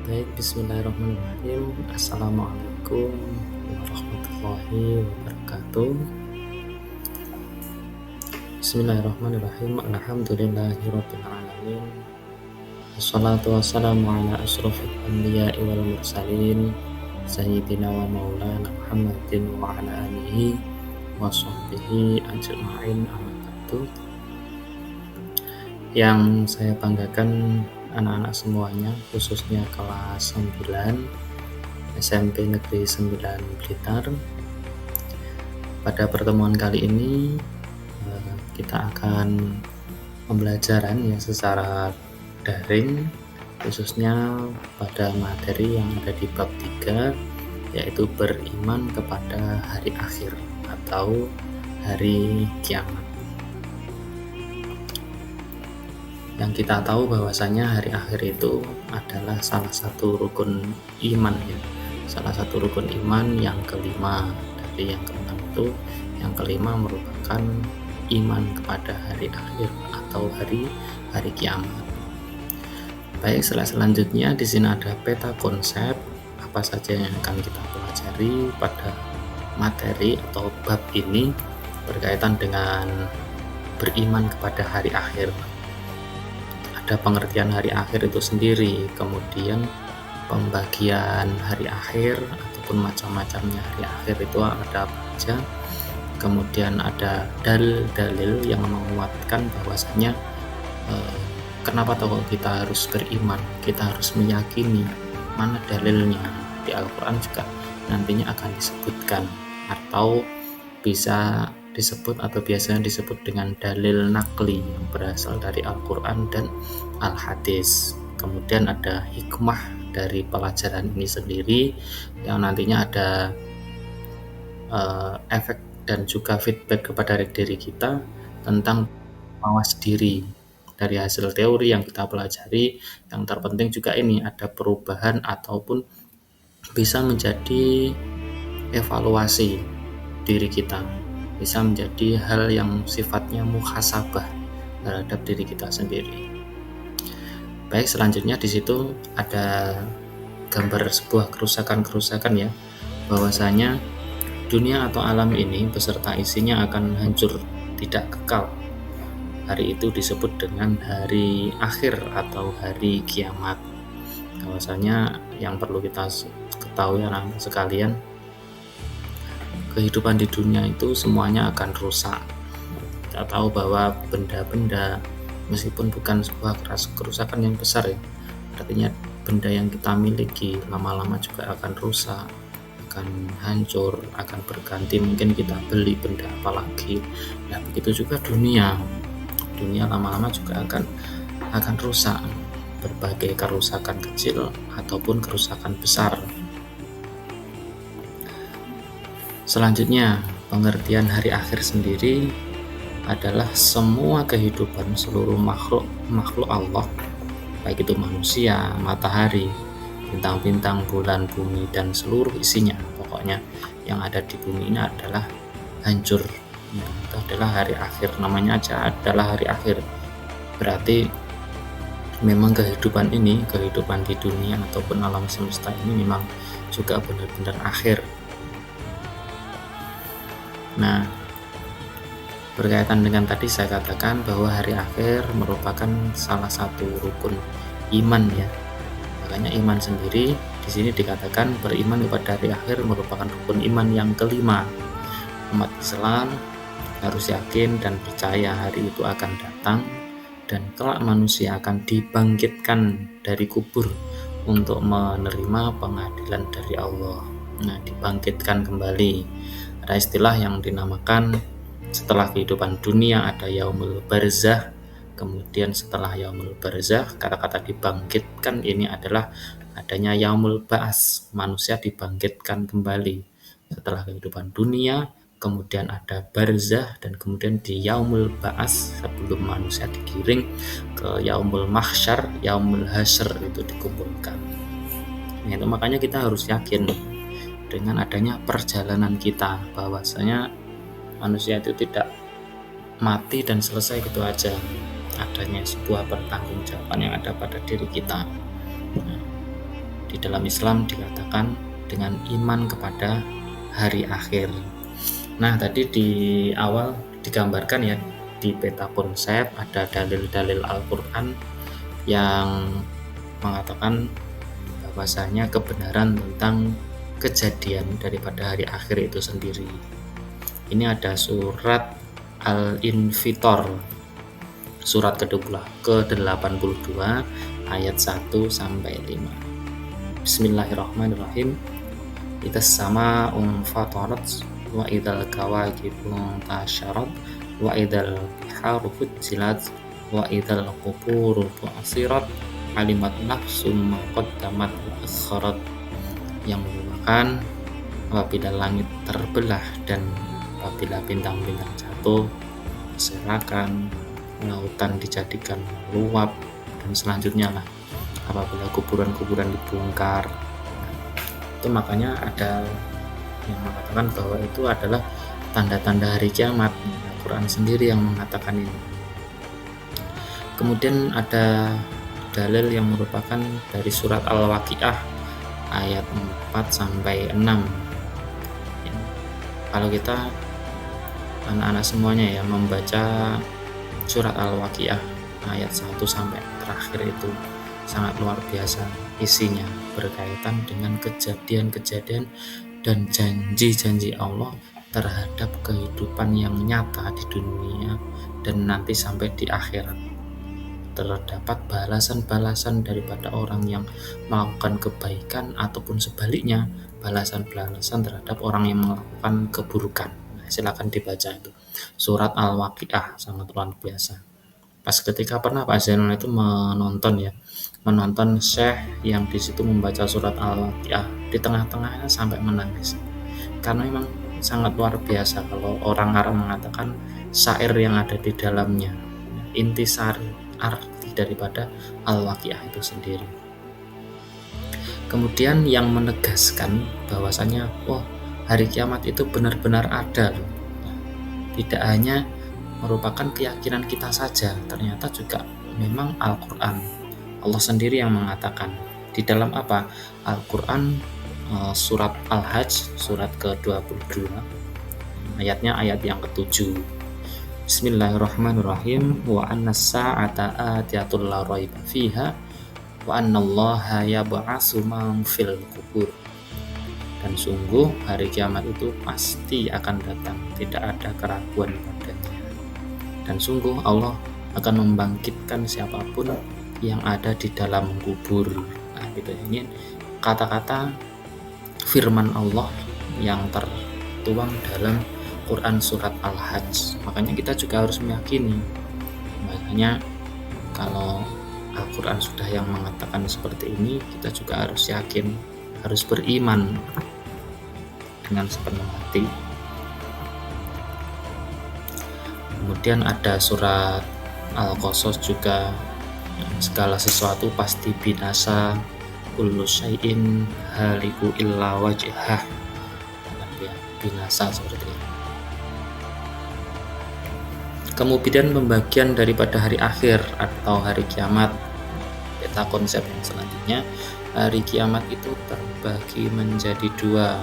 Baik, bismillahirrahmanirrahim. Assalamualaikum warahmatullahi wabarakatuh. Bismillahirrahmanirrahim. Alhamdulillahirabbil alamin. Wassalatu wassalamu ala asyrofil anbiya'i wal mursalin sayyidina wa maulana Muhammadin wa ala alihi wa sahbihi ajma'in, amma ba'du. Yang saya banggakan anak-anak semuanya, khususnya kelas 9 SMP Negeri 9 Blitar. Pada pertemuan kali ini kita akan pembelajaran ya secara daring, khususnya pada materi yang ada di bab 3, yaitu beriman kepada hari akhir atau hari kiamat. Yang kita tahu bahwasanya hari akhir itu adalah salah satu rukun iman ya. Salah satu rukun iman yang kelima. Dari yang keenam itu, yang kelima merupakan iman kepada hari akhir atau hari kiamat. Baik, selanjutnya di sini ada peta konsep apa saja yang akan kita pelajari pada materi atau bab ini berkaitan dengan beriman kepada hari akhir. Ada pengertian hari akhir itu sendiri, kemudian pembagian hari akhir ataupun macam-macamnya hari akhir itu ada apa saja, kemudian ada dalil-dalil yang menguatkan bahwasanya kenapa toh kita harus beriman, kita harus meyakini, mana dalilnya. Di Al-Quran juga nantinya akan disebutkan atau bisa disebut atau biasanya disebut dengan dalil nakli yang berasal dari Al-Quran dan Al-Hadis. Kemudian ada hikmah dari pelajaran ini sendiri yang nantinya ada efek dan juga feedback kepada diri kita tentang mawas diri dari hasil teori yang kita pelajari. Yang terpenting juga ini ada perubahan ataupun bisa menjadi evaluasi diri kita, bisa menjadi hal yang sifatnya muhasabah terhadap diri kita sendiri. Baik, selanjutnya di situ ada gambar sebuah kerusakan-kerusakan ya, bahwasanya dunia atau alam ini beserta isinya akan hancur, tidak kekal. Hari itu disebut dengan hari akhir atau hari kiamat. Bahwasanya yang perlu kita ketahui anak-anak sekalian, kehidupan di dunia itu semuanya akan rusak. Kita tahu bahwa benda-benda meskipun bukan sebuah kerusakan yang besar ya, artinya benda yang kita miliki lama-lama juga akan rusak, akan hancur, akan berganti, mungkin kita beli benda apa lagi. Nah, begitu juga dunia lama-lama juga akan rusak, berbagai kerusakan kecil ataupun kerusakan besar. Selanjutnya, pengertian hari akhir sendiri adalah semua kehidupan seluruh makhluk Allah, baik itu manusia, matahari, bintang-bintang, bulan, bumi, dan seluruh isinya. Pokoknya yang ada di bumi ini adalah hancur. Itu adalah hari akhir, namanya aja adalah hari akhir. Berarti memang kehidupan di dunia ataupun alam semesta ini memang juga benar-benar akhir. Nah, berkaitan dengan tadi saya katakan bahwa hari akhir merupakan salah satu rukun iman ya. Makanya iman sendiri di sini dikatakan beriman kepada hari akhir merupakan rukun iman yang kelima. Umat Islam harus yakin dan percaya hari itu akan datang dan kelak manusia akan dibangkitkan dari kubur untuk menerima pengadilan dari Allah. Nah, dibangkitkan kembali. Ada istilah yang dinamakan setelah kehidupan dunia ada yaumul barzah, kemudian setelah yaumul barzah, kata-kata dibangkitkan ini adalah adanya yaumul ba'as, manusia dibangkitkan kembali setelah kehidupan dunia, kemudian ada barzah, dan kemudian di yaumul ba'as sebelum manusia digiring ke yaumul mahsyar, yaumul hasyr itu dikumpulkan. Nah, itu makanya kita harus yakin dengan adanya perjalanan kita, bahwasanya manusia itu tidak mati dan selesai gitu aja, adanya sebuah pertanggungjawaban yang ada pada diri kita. di dalam Islam dikatakan dengan iman kepada hari akhir. Nah, tadi di awal digambarkan ya, di peta konsep ada dalil-dalil Al-Quran yang mengatakan bahwasanya kebenaran tentang kejadian daripada hari akhir itu sendiri. Ini ada surat Al-Infitor, surat ke-82 ayat 1 sampai 5. Bismillahirrahmanirrahim. Idas sama fatarat wa idal kawakibu tasyarat wa idal biharu fujilat wa idal quburu bu'asirat alimat nafsum ma qaddamat wa akharat, yang merupakan apabila langit terbelah dan apabila bintang-bintang jatuh berserakan, lautan dijadikan luap, dan selanjutnya lah apabila kuburan-kuburan dibongkar. Itu makanya ada yang mengatakan bahwa itu adalah tanda-tanda hari kiamat. Al-Quran sendiri yang mengatakan ini. Kemudian ada dalil yang merupakan dari surat Al-Waqiah ayat 4 sampai 6. Kalau kita anak-anak semuanya ya membaca surat Al-Waqiah ayat 1 sampai terakhir itu sangat luar biasa isinya, berkaitan dengan kejadian-kejadian dan janji-janji Allah terhadap kehidupan yang nyata di dunia dan nanti sampai di akhirat. Terdapat balasan-balasan daripada orang yang melakukan kebaikan ataupun sebaliknya balasan-balasan terhadap orang yang melakukan keburukan. Nah, silakan dibaca itu surat Al-Waqiah, sangat luar biasa. Pas ketika pernah Pak Zainul itu menonton Syekh yang di situ membaca surat Al-Waqiah, di tengah-tengahnya sampai menangis karena memang sangat luar biasa. Kalau orang Arab mengatakan syair yang ada di dalamnya, intisari arti daripada Al-Waqiah itu sendiri. Kemudian yang menegaskan bahwasanya hari kiamat itu benar-benar ada loh. Tidak hanya merupakan keyakinan kita saja, ternyata juga memang Al-Quran, Allah sendiri yang mengatakan di dalam apa? Al-Quran surat Al-Hajj surat ke-22 ayatnya ayat yang ke-7. Bismillahirrahmanirrahim. Wa annas sa'ata atiyatul la raiba fiha wa annallaha yab'atsu man fil qubur. Dan sungguh hari kiamat itu pasti akan datang, tidak ada keraguan padanya. Dan sungguh Allah akan membangkitkan siapapun yang ada di dalam kubur. Nah, gitu. Ini kata-kata firman Allah yang tertuang dalam Quran surat Al-Hajj. Makanya kita juga harus meyakini. Makanya kalau Al-Quran sudah yang mengatakan seperti ini, kita juga harus yakin, harus beriman dengan sepenuh hati. Kemudian ada surat Al-Qasas juga, segala sesuatu pasti binasa, kullu syai'in haliku illa wajhah, binasa seperti itu. Kemudian pembagian daripada hari akhir atau hari kiamat, peta konsep yang selanjutnya, hari kiamat itu terbagi menjadi dua.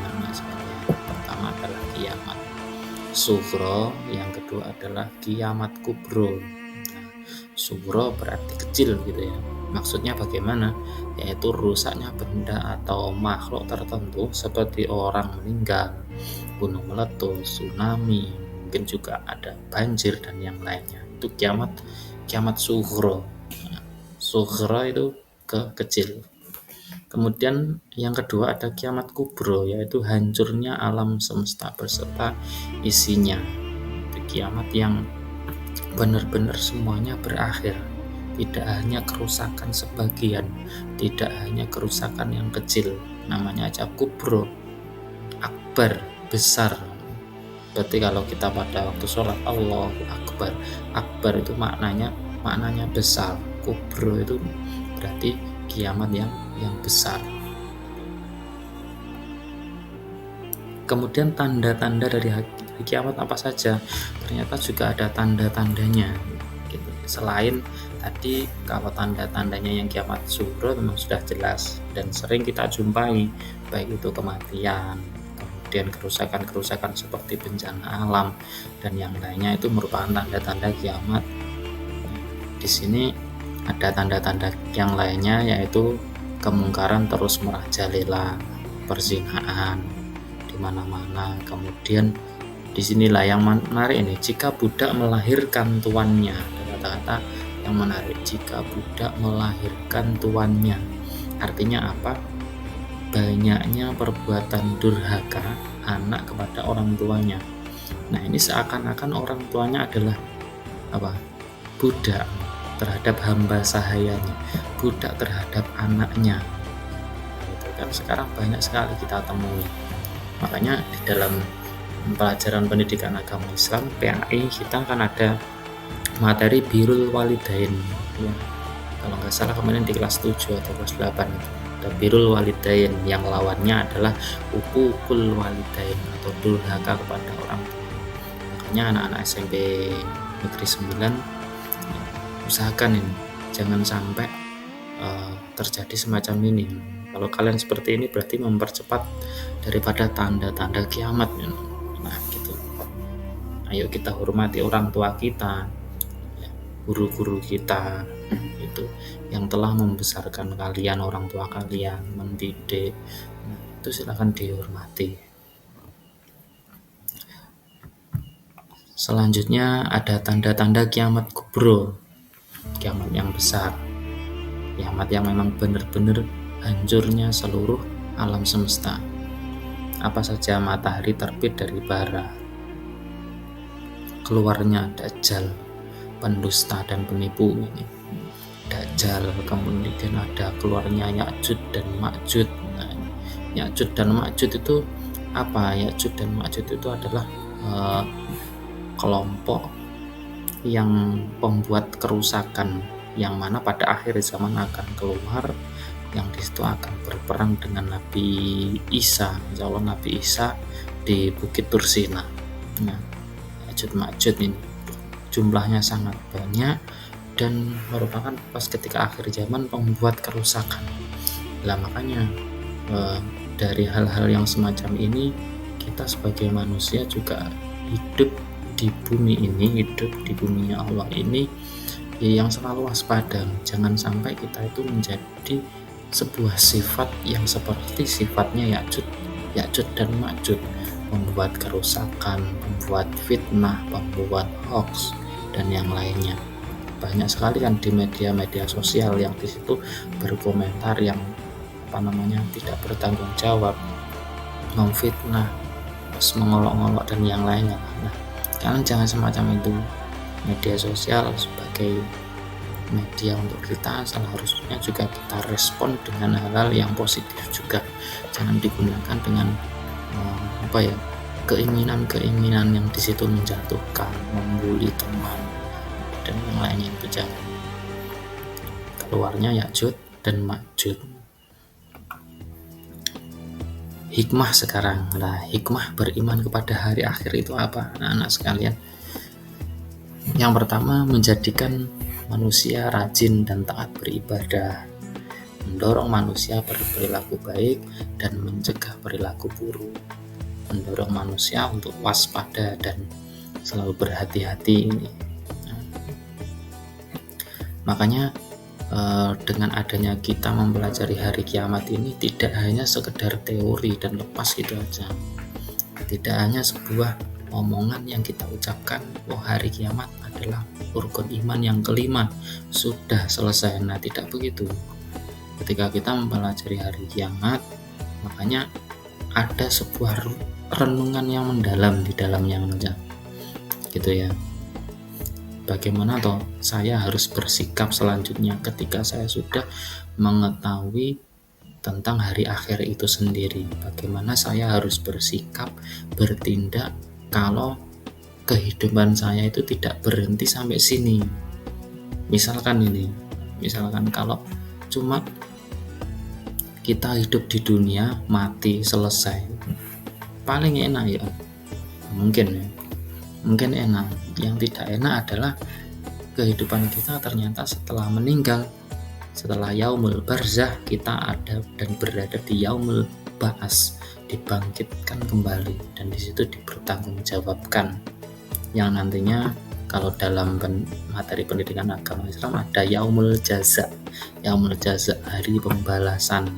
Pertama adalah kiamat sughra, yang kedua adalah kiamat kubro. Sughra berarti kecil gitu ya. Maksudnya bagaimana? Yaitu rusaknya benda atau makhluk tertentu seperti orang meninggal, gunung meletus, tsunami, mungkin juga ada banjir dan yang lainnya. Itu kiamat sughra. Sughra itu kecil. Kemudian yang kedua ada kiamat kubro, yaitu hancurnya alam semesta beserta isinya. Itu kiamat yang benar-benar semuanya berakhir, tidak hanya kerusakan sebagian, tidak hanya kerusakan yang kecil. Namanya aja kubro, akbar, besar. Berarti kalau kita pada waktu sholat Allahu Akbar, akbar itu maknanya besar, kubro itu berarti kiamat yang besar. Kemudian tanda-tanda dari hari kiamat apa saja? Ternyata juga ada tanda-tandanya gitu. Selain Tadi kalau tanda-tandanya yang kiamat sughra memang sudah jelas dan sering kita jumpai, baik itu kematian, kemudian kerusakan-kerusakan seperti bencana alam dan yang lainnya, itu merupakan tanda-tanda kiamat. Di sini ada tanda-tanda yang lainnya, yaitu kemungkaran terus merajalela, perzinahan di mana-mana. Kemudian disinilah yang menarik ini, jika budak melahirkan tuannya. Ada kata-kata yang menarik, jika budak melahirkan tuannya. Artinya apa? Banyaknya perbuatan durhaka anak kepada orang tuanya. Nah, ini seakan-akan orang tuanya adalah apa? Budak terhadap hamba sahayanya, budak terhadap anaknya. Itu kan sekarang banyak sekali kita temui. Makanya di dalam pelajaran pendidikan agama Islam PAI kita kan ada materi birrul walidain ya. Kalau nggak salah kemarin di kelas 7 atau kelas 8 itu ada birrul walidain, yang lawannya adalah uququl walidain atau durhaka kepada orang tua. Makanya anak-anak SMP Negeri 9 usahakan ini jangan sampai terjadi semacam ini. Kalau kalian seperti ini berarti mempercepat daripada tanda-tanda kiamat ya. Nah gitu, ayo kita hormati orang tua kita, guru-guru kita itu yang telah membesarkan kalian, orang tua kalian, mendidik. Nah, itu silakan dihormati. Selanjutnya ada tanda-tanda kiamat kubro, kiamat yang besar, kiamat yang memang benar-benar hancurnya seluruh alam semesta. Apa saja? Matahari terbit dari barat, keluarnya Dajjal, pendusta dan penipu ini Dajjal, kemudian ada keluarnya Ya'juj dan Ma'juj. Nah, Ya'juj dan Ma'juj itu apa? Ya'juj dan Ma'juj itu adalah kelompok yang pembuat kerusakan, yang mana pada akhir zaman akan keluar, yang disitu akan berperang dengan Nabi Isa. Insya Allah Nabi Isa di Bukit Tursina. Nah, Ya'juj Ma'juj ini jumlahnya sangat banyak dan merupakan pas ketika akhir zaman pembuat kerusakan. Lah makanya dari hal-hal yang semacam ini kita sebagai manusia juga hidup di bumi ini, hidup di buminya Allah ini ya, yang selalu waspada. Jangan sampai kita itu menjadi sebuah sifat yang seperti sifatnya Ya'juj dan Ma'juj, membuat kerusakan, membuat fitnah, membuat hoax dan yang lainnya. Banyak sekali kan di media-media sosial yang di situ berkomentar yang tidak bertanggung jawab, memfitnah, mengolok-olok dan yang lainnya. Nah, kalian jangan semacam itu. Media sosial sebagai media untuk kita, seharusnya juga kita respon dengan hal-hal yang positif juga. Jangan digunakan dengan keinginan-keinginan yang di situ menjatuhkan, membuli teman dan yang lainnya. Itu jangan. Keluarnya Ya'juj dan Ma'juj. Hikmah sekarang. Nah, hikmah beriman kepada hari akhir itu apa, anak-anak sekalian? Yang pertama, menjadikan manusia rajin dan taat beribadah, mendorong manusia berperilaku baik dan mencegah perilaku buruk, mendorong manusia untuk waspada dan selalu berhati-hati ini. Makanya dengan adanya kita mempelajari hari kiamat ini tidak hanya sekedar teori dan lepas gitu aja, tidak hanya sebuah omongan yang kita ucapkan, hari kiamat adalah rukun iman yang kelima, sudah selesai. Nah, tidak begitu. Ketika kita mempelajari hari kiamat, makanya ada sebuah renungan yang mendalam di dalamnya aja, gitu ya. Bagaimana toh saya harus bersikap selanjutnya ketika saya sudah mengetahui tentang hari akhir itu sendiri? Bagaimana saya harus bersikap, bertindak kalau kehidupan saya itu tidak berhenti sampai sini? Misalkan kalau cuma kita hidup di dunia, mati, selesai, paling enak ya, mungkin enak. Yang tidak enak adalah kehidupan kita ternyata setelah meninggal, setelah yaumul barzah kita ada dan berada di yaumul ba'as, dibangkitkan kembali, dan di situ dipertanggungjawabkan, yang nantinya kalau dalam materi pendidikan agama Islam ada yaumul jaza. Yaumul jaza, hari pembalasan.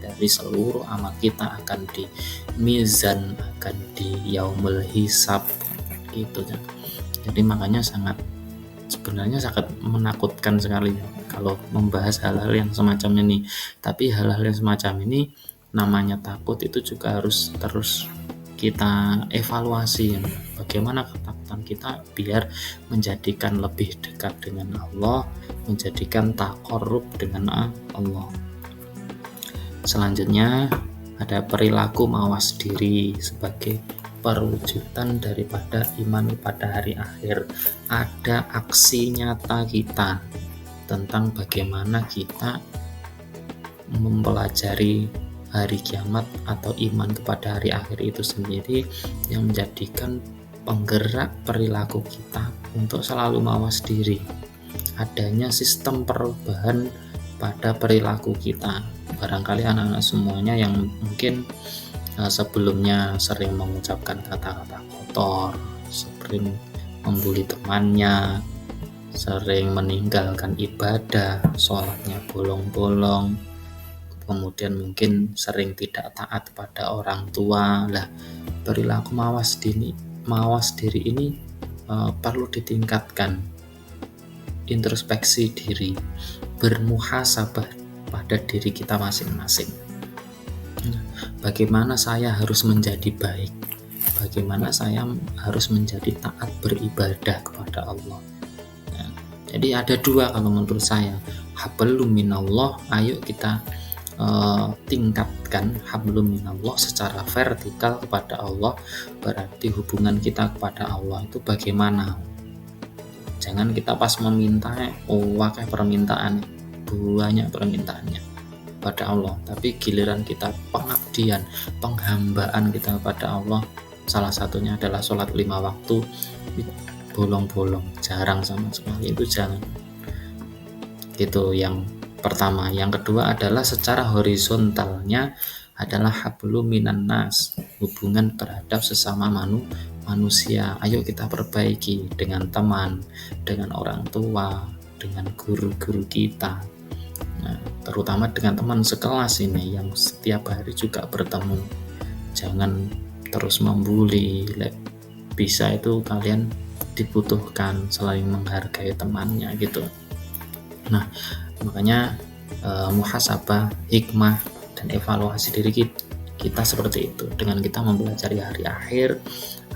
Dari seluruh amal kita akan di mizan, akan di yaumul hisab gitu ya. Jadi makanya sebenarnya sangat menakutkan sekali ya kalau membahas hal-hal yang semacam ini. Tapi hal-hal yang semacam ini namanya takut itu juga harus terus kita evaluasi ya. Bagaimana ketakutan kita biar menjadikan lebih dekat dengan Allah, menjadikan taqarrub dengan Allah. Selanjutnya ada perilaku mawas diri sebagai perwujudan daripada iman pada hari akhir. Ada aksi nyata kita tentang bagaimana kita mempelajari hari kiamat atau iman kepada hari akhir itu sendiri, yang menjadikan penggerak perilaku kita untuk selalu mawas diri. Adanya sistem perubahan pada perilaku kita. Barangkali anak-anak semuanya yang mungkin sebelumnya sering mengucapkan kata-kata kotor, sering membuli temannya, sering meninggalkan ibadah, sholatnya bolong-bolong, kemudian mungkin sering tidak taat pada orang tua. Lah, perilaku mawas diri ini perlu ditingkatkan. Introspeksi diri, bermuhasabah pada diri kita masing-masing. Bagaimana saya harus menjadi baik? Bagaimana saya harus menjadi taat beribadah kepada Allah? Nah, jadi ada dua kalau menurut saya. Hablum minallah, ayo kita tingkatkan hablum minallah secara vertikal kepada Allah. Berarti hubungan kita kepada Allah itu bagaimana? Jangan kita pas meminta wakai permintaan, banyak permintaannya pada Allah, tapi giliran kita pengabdian, penghambaan kita kepada Allah, salah satunya adalah sholat 5 waktu, bolong-bolong, jarang sama sekali, itu jangan. Itu yang pertama. Yang kedua adalah secara horizontalnya adalah hablum minan nas, hubungan terhadap sesama manusia. Ayo kita perbaiki dengan teman, dengan orang tua, dengan guru-guru kita. Nah, terutama dengan teman sekelas ini yang setiap hari juga bertemu. Jangan terus membuli. Bisa itu kalian dibutuhkan saling menghargai temannya gitu. Nah, makanya muhasabah, hikmah, dan evaluasi diri kita seperti itu, dengan kita mempelajari hari akhir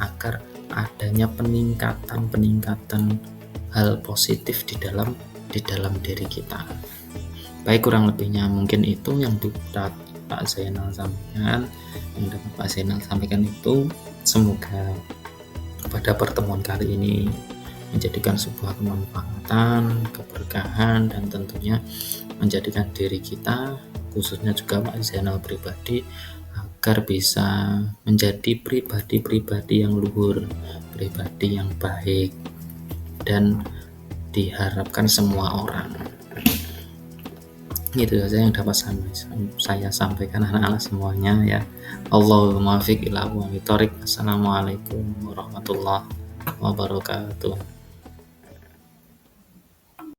agar adanya peningkatan hal positif di dalam diri kita. Baik, kurang lebihnya mungkin itu yang dapat Pak Zainal sampaikan. Itu semoga pada pertemuan kali ini menjadikan sebuah kemanfaatan, keberkahan, dan tentunya menjadikan diri kita, khususnya juga Pak Zainal pribadi, agar bisa menjadi pribadi yang luhur, pribadi yang baik, dan diharapkan semua orang. Itu saja yang dapat saya sampaikan anak-anak semuanya ya. Allahumma fiq ila aqwamit thoriq. Assalamualaikum warahmatullahi wabarakatuh.